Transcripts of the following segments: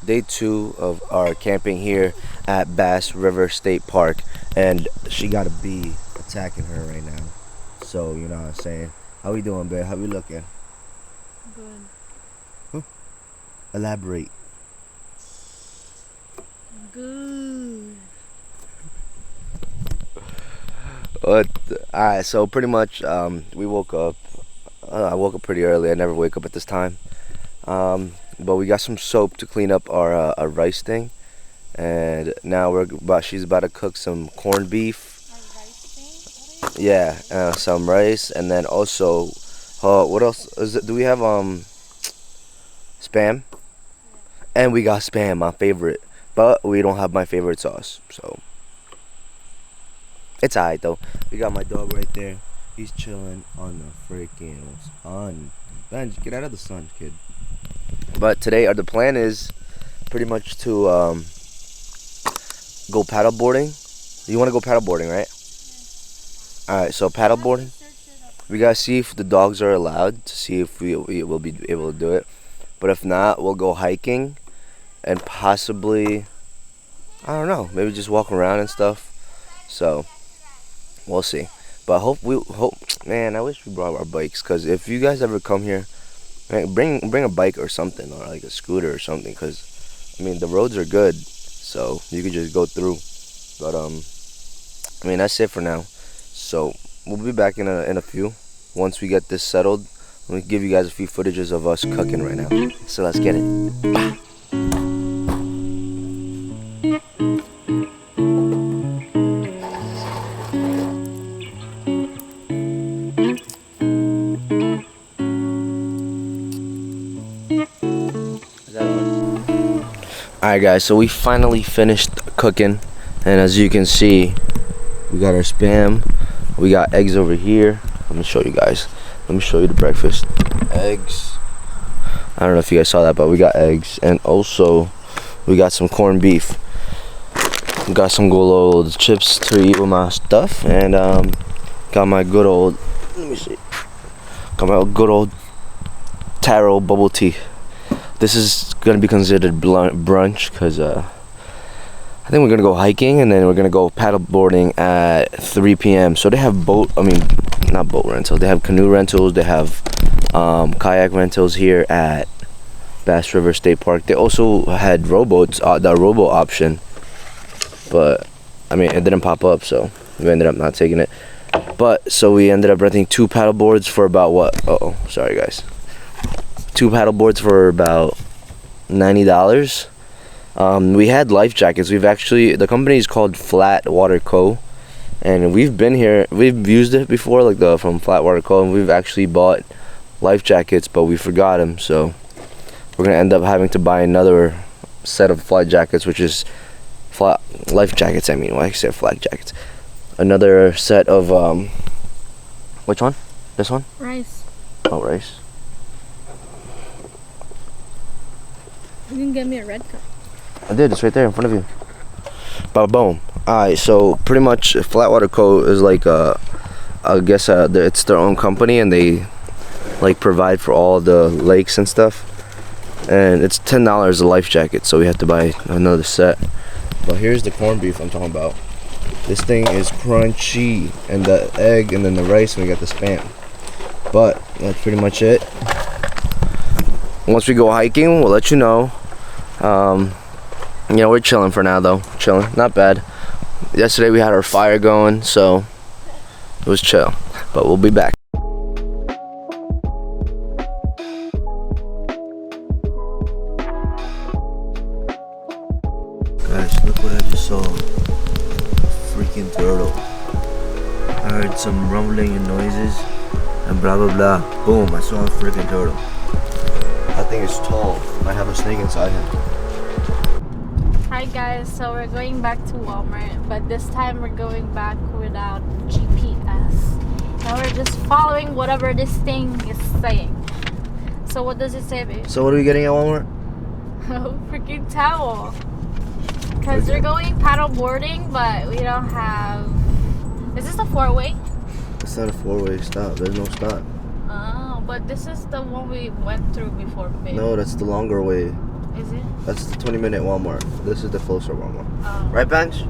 day 2 of our camping here at Bass River State Park, and she got a bee attacking her right now. So you know what I'm saying. How we doing, babe? How we looking? Good. Huh? Elaborate. Good. All right, so pretty much we woke up. I woke up pretty early. I never wake up at this time. But we got some soap to clean up our rice thing, and now she's about to cook some corned beef. Rice thing? Yeah, some rice, and then also, what else is it? Do we have spam? And we got spam, my favorite, but we don't have my favorite sauce, so it's alright though. We got my dog right there. He's chilling on the freaking sun. Ben, get out of the sun, kid. But today, the plan is pretty much to go paddle boarding. You want to go paddle boarding, right? Yeah. All right. So paddle boarding. We gotta see if the dogs are allowed to see if we will be able to do it. But if not, we'll go hiking and possibly, I don't know, maybe just walk around and stuff. So we'll see. But man, I wish we brought our bikes, because if you guys ever come here, bring a bike or something, or like a scooter or something, because I mean the roads are good, so you could just go through. But I mean that's it for now. So we'll be back in a few once we get this settled. Let me give you guys a few footages of us cooking right now. So let's get it. Bah. Alright guys, so we finally finished cooking, and as you can see, we got our spam, we got eggs over here. Let me show you guys. Let me show you the breakfast. Eggs. I don't know if you guys saw that, but we got eggs, and also we got some corned beef. We got some good old chips to eat with my stuff, and got my good old, let me see, got my good old taro bubble tea. This is gonna be considered brunch, because I think we're gonna go hiking, and then we're gonna go paddle boarding at 3 p.m. So they have not boat rentals. They have canoe rentals. They have kayak rentals here at Bass River State Park. They also had rowboats, the rowboat option, but I mean it didn't pop up, so we ended up not taking it. But so we ended up renting 2 paddle boards for about what? Sorry guys. 2 paddle boards for about $90. We had life jackets. The company is called Flat Water Co, and we've been here, we've used it before, like from Flat Water Co, and we've actually bought life jackets, but we forgot them, so we're gonna end up having to buy another set of flight jackets, which is life jackets. I mean, why I said flag jackets? Another set of which one? This one? Rice. Oh, rice. You can get me a red cup. I did. It's right there in front of you. Bada boom. Alright, so pretty much Flatwater Co. is like I guess it's their own company, and they like provide for all the lakes and stuff. And it's $10 a life jacket, so we have to buy another set. But here's the corned beef I'm talking about. This thing is crunchy, and the egg, and then the rice, and we got the spam. But that's pretty much it. Once we go hiking, we'll let you know. Yeah, we're chilling for now though. Chilling, not bad. Yesterday we had our fire going, so it was chill. But we'll be back. Guys, look what I just saw. A freaking turtle. I heard some rumbling and noises and blah blah blah. Boom, I saw a freaking turtle. That thing is tall. Might have a snake inside him. Hi guys, so we're going back to Walmart, but this time we're going back without GPS. Now we're just following whatever this thing is saying. So what does it say, babe? So what are we getting at Walmart? A freaking towel. Because we're going paddle boarding, but we don't have... Is this a 4-way? It's not a 4-way stop. There's no stop. Oh, but this is the one we went through before, babe. No, that's the longer way. Is it? That's the 20-minute Walmart. This is the closer Walmart. Oh. Right, Bench?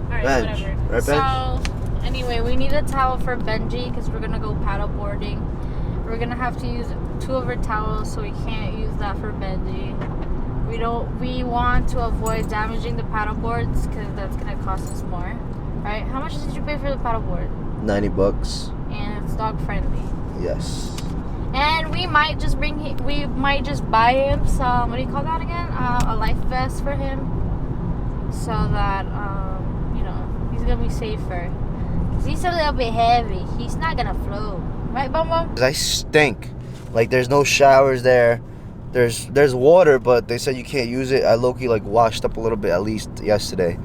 Alright, Bench. whatever. Right, Bench? So, anyway, we need a towel for Benji because we're gonna go paddle boarding. We're gonna have to use 2 of our towels, so we can't use that for Benji. We want to avoid damaging the paddle boards because that's gonna cost us more. Right? How much did you pay for the paddle board? $90. And it's dog friendly. Yes. And we might just buy him some, what do you call that again? A life vest for him, so that you know, he's gonna be safer. 'Cause he's a little bit heavy. He's not gonna float, right, Bum Bum? I stink. Like, there's no showers there. There's water, but they said you can't use it. I low-key like washed up a little bit at least yesterday,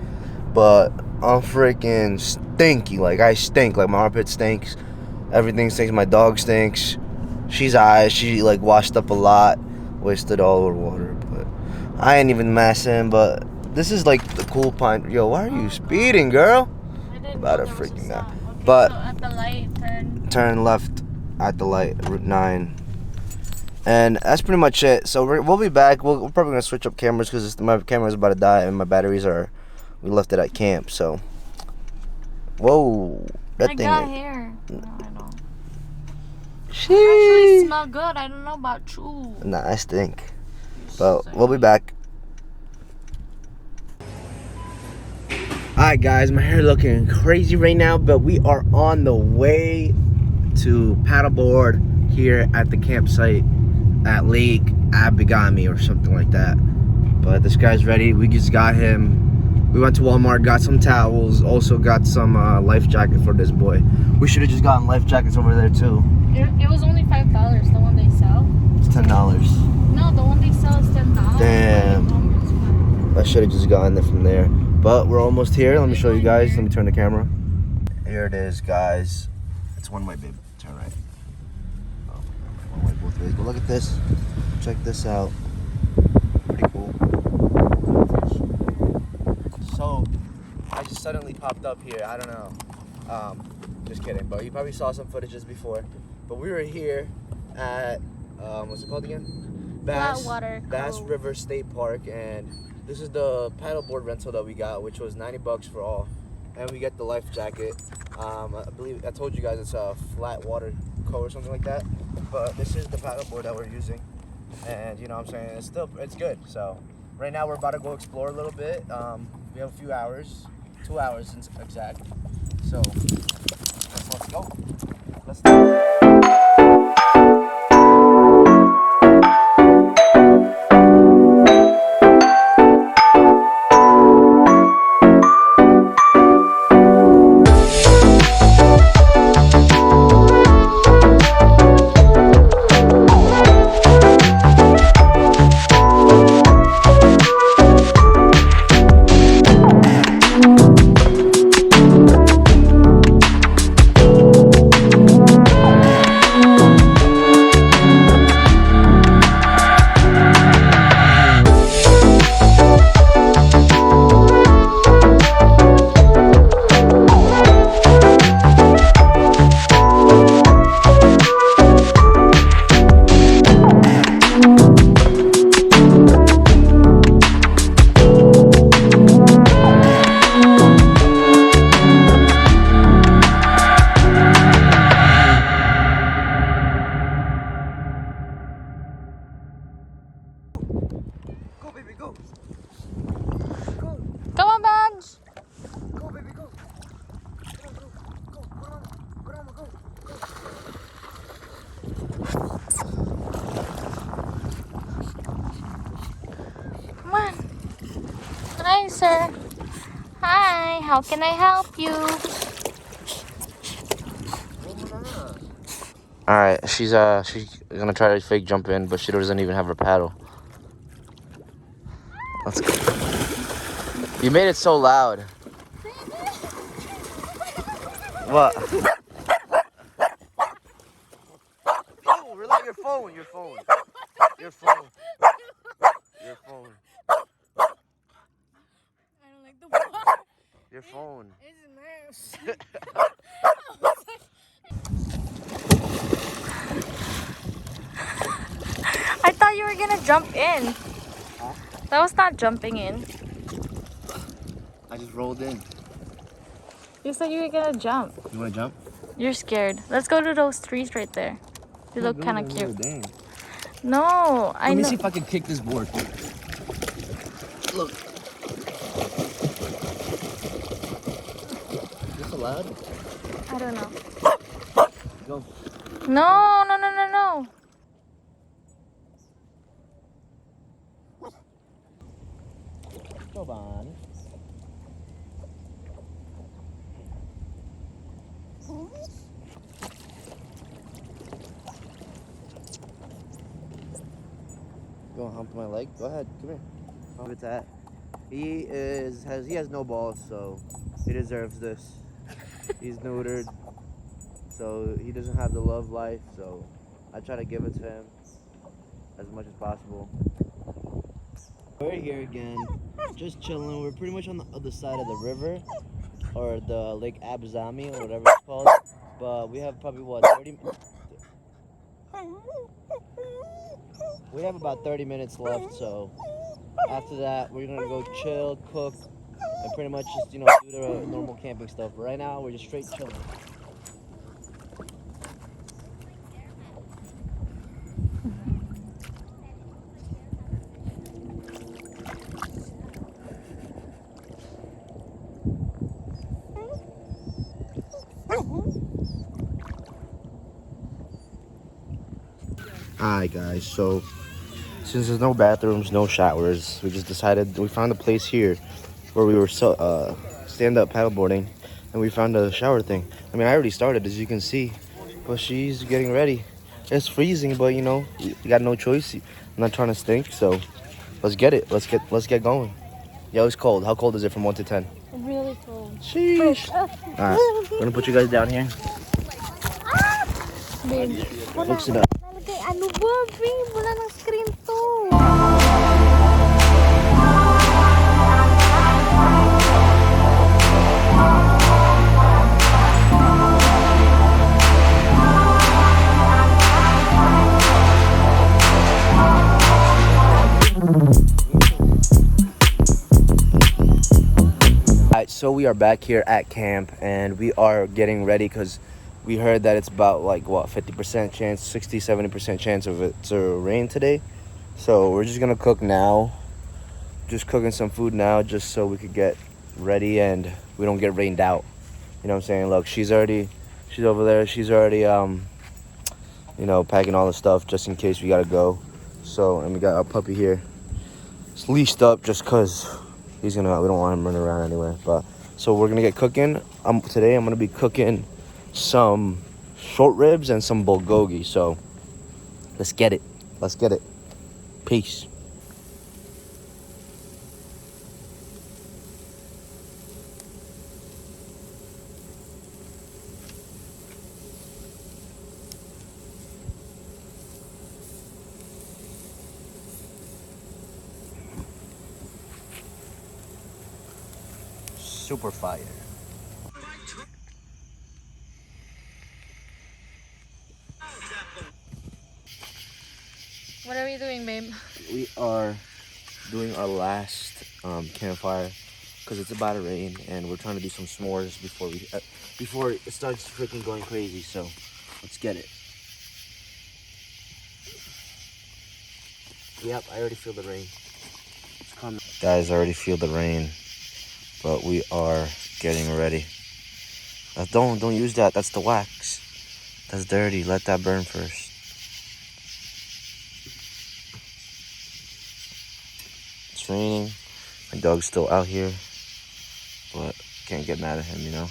but I'm freaking stinky. Like, I stink. Like, my armpit stinks. Everything stinks. My dog stinks. She like washed up a lot, wasted all her water. But I ain't even messing. But this is like the cool pine. Yo, why are you speeding, girl? I didn't About know to there was a freaking stop. out. Okay, But so at the light, turn left at the light, Route 9. And that's pretty much it. So we'll be back. We're probably gonna switch up cameras because my camera's about to die and my batteries we left it at camp. So, whoa, that I thing. got hair. No, I don't. Sheesh. Actually smell good. I don't know about you. Nah, I stink. But we'll be back. Alright guys, my hair looking crazy right now, but we are on the way to paddleboard here at the campsite at Lake Abigami or something like that. But this guy's ready. We just got him. We went to Walmart, got some towels, also got some life jacket for this boy. We should have just gotten life jackets over there too. It was only $5. The one they sell. It's $10. No, the one they sell is $10. Damn. I should have just gotten it from there. But we're almost here. Let me show you guys. Let me turn the camera. Here it is, guys. It's one way, babe. Turn right. Oh, one way both ways. But look at this. Check this out. Pretty cool. So, I just suddenly popped up here. I don't know. Just kidding. But you probably saw some footages before. But we were here at, what's it called again? Bass River State Park. And this is the paddleboard rental that we got, which was $90 for all. And we get the life jacket. I believe I told you guys it's a flat water coat or something like that. But this is the paddleboard that we're using. And you know what I'm saying? It's good. So right now we're about to go explore a little bit. We have a few hours, 2 hours exact. So let's go. Let's go. Go. Come on, Benj. Go, baby, go. Go. Go. Come on. Hi, sir. Hi. How can I help you? All right, she's gonna try to fake jump in, but she doesn't even have her paddle. Let's go. You made it so loud. What? Oh, relax your phone. Your phone. I don't like the water. Your phone. It's nice. I thought you were gonna jump in. Huh? That was not jumping in. I just rolled in. You said you were gonna jump. You wanna jump? You're scared. Let's go to those trees right there. They look kind of cute. No, I know. Let me see if I can kick this board. Look. Is this allowed? I don't know. Go. No, no, no, no, no. Come on. You want to hump my leg? Go ahead. Come here. Hump its at. He has no balls, so he deserves this. He's neutered, so he doesn't have the love life. So I try to give it to him as much as possible. We're here again, just chilling. We're pretty much on the other side of the river, or the Lake Abzami, or whatever it's called. But we have probably what 30. We have about 30 minutes left, so after that we're gonna go chill, cook, and pretty much just do the normal camping stuff. But right now we're just straight chilling. Alright guys, so since there's no bathrooms, no showers, we just decided, we found a place here where we were stand-up paddleboarding, and we found a shower thing. I mean, I already started, as you can see, but she's getting ready. It's freezing, but you got no choice. I'm not trying to stink, so let's get it. Let's get going. Yo, it's cold. How cold is it from 1 to 10? Really cold. Sheesh. Alright, we're gonna put you guys down here. Babe. Fix it up. Ano ba, babe? Wala ng screen to. Alright, so we are back here at camp, and we are getting ready because we heard that it's about like what 50% chance, 60-70% chance of it to rain today. So we're just gonna cook now, just cooking some food now, just so we could get ready and we don't get rained out. You know what I'm saying? Look, she's over there. She's already packing all the stuff just in case we gotta go. So, and we got our puppy here. It's leashed up just cause we don't want him running around anyway. But so we're gonna get cooking. Today I'm gonna be cooking some short ribs and some bulgogi. So let's get it. Peace. Super fire. What are we doing, babe? We are doing our last campfire because it's about to rain, and we're trying to do some s'mores before it starts freaking going crazy. So let's get it. Yep, I already feel the rain. It's coming. Guys, I already feel the rain, but we are getting ready. Don't use that. That's the wax. That's dirty. Let that burn first. It's raining. My dog's still out here, but can't get mad at him,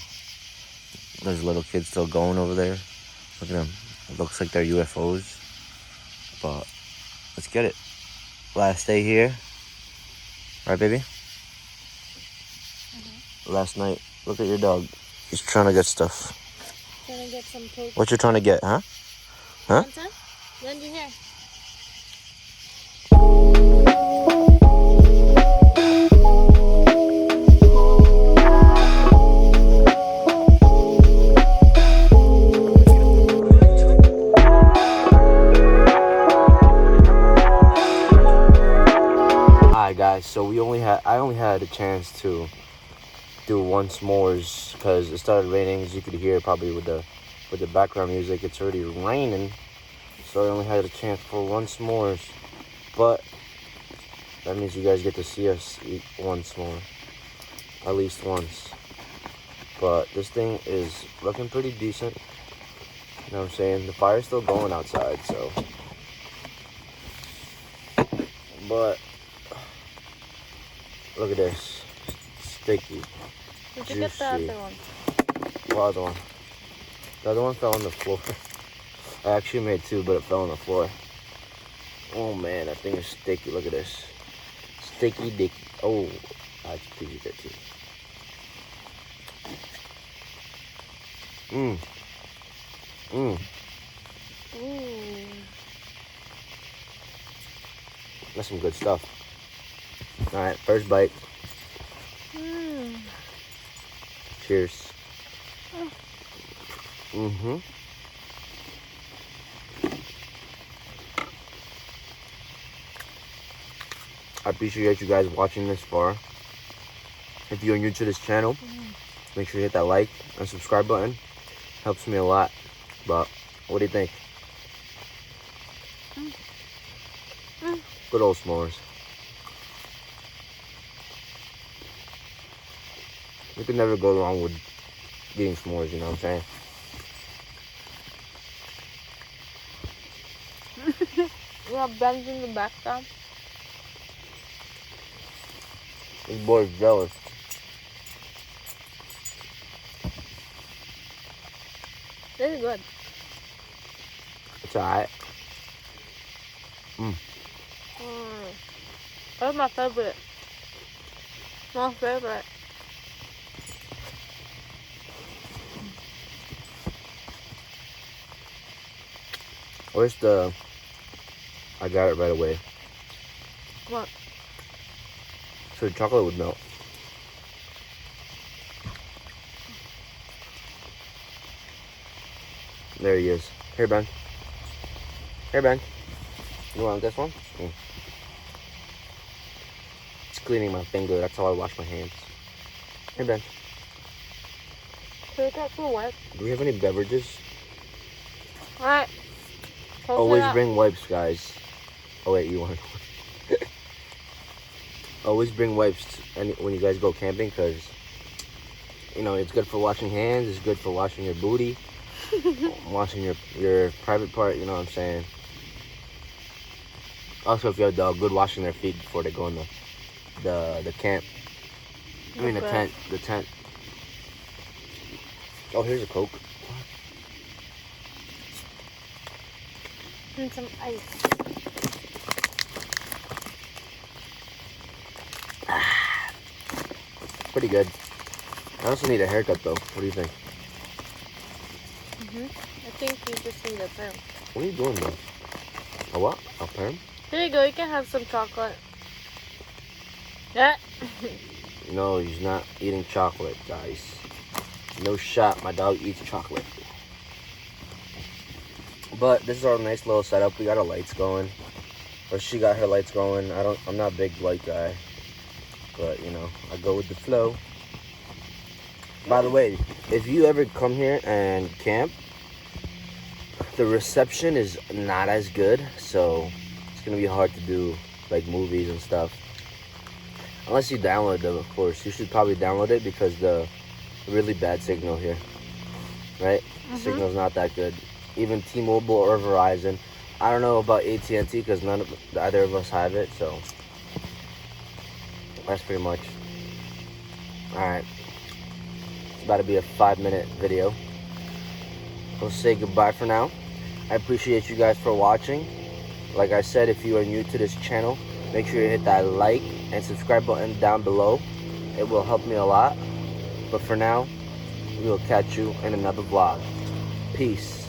There's little kids still going over there. Look at them. It looks like they're UFOs. But let's get it. Last day here. Right, baby? Last night. Look at your dog. He's trying to get stuff. Trying to get some poke. What you trying to get, huh? Huh? Lend your hair. only had a chance to do one s'mores because it started raining. As you could hear probably with the background music, it's already raining. So I only had a chance for one s'mores. But that means you guys get to see us eat one s'more. At least once. But this thing is looking pretty decent. You know what I'm saying? The fire's still going outside, so. But look at this. Sticky. Did you get the other one? What other one? The other one fell on the floor. I actually made two, but it fell on the floor. Oh man, that thing is sticky. Look at this. Sticky dicky. Oh, that's PG-13. Mmm. Mmm. Ooh. That's some good stuff. Alright, first bite. Mm. Cheers. Mm-hmm. I appreciate you guys watching this far. If you're new to this channel, make sure you hit that like and subscribe button. Helps me a lot. But what do you think? Good old s'mores. You can never go wrong with eating s'mores, you know what I'm saying? You have bends in the background. This boy's jealous. This is good. It's alright. That's my favorite. My favorite. Where's the... I got it right away. What? So the chocolate would melt. There he is. Here, Ben. Here, Ben. You want this one? It's cleaning my finger. That's how I wash my hands. Here, Ben. Can we get some wipes? Do we have any beverages? Alright. Always bring wipes, guys. Oh, wait, you want Always bring wipes when you guys go camping, because, you know, it's good for washing hands. It's good for washing your booty. Washing your private part, you know what I'm saying? Also, if you have a dog, good washing their feet before they go in the camp. I mean, the tent. Oh, here's a Coke. And some ice. Pretty good. I also need a haircut, though. What do you think? I think you just need a perm. What are you doing, though? A what? A perm? Here you go. You can have some chocolate. Yeah. No, he's not eating chocolate, guys. No shot. My dog eats chocolate. But this is our nice little setup. We got our lights going. Or she got her lights going. I'm not a big light guy. But, you know, I go with the flow. By the way, if you ever come here and camp, the reception is not as good. So, it's going to be hard to do, like, movies and stuff. Unless you download them, of course. You should probably download it because the really bad signal here. Right? Signal's not that good. Even T-Mobile or Verizon. I don't know about AT&T because either of us have it, so that's pretty much. Alright. It's about to be a 5-minute video. We'll say goodbye for now. I appreciate you guys for watching. Like I said, if you are new to this channel, make sure you hit that like and subscribe button down below. It will help me a lot. But for now, we will catch you in another vlog. Peace.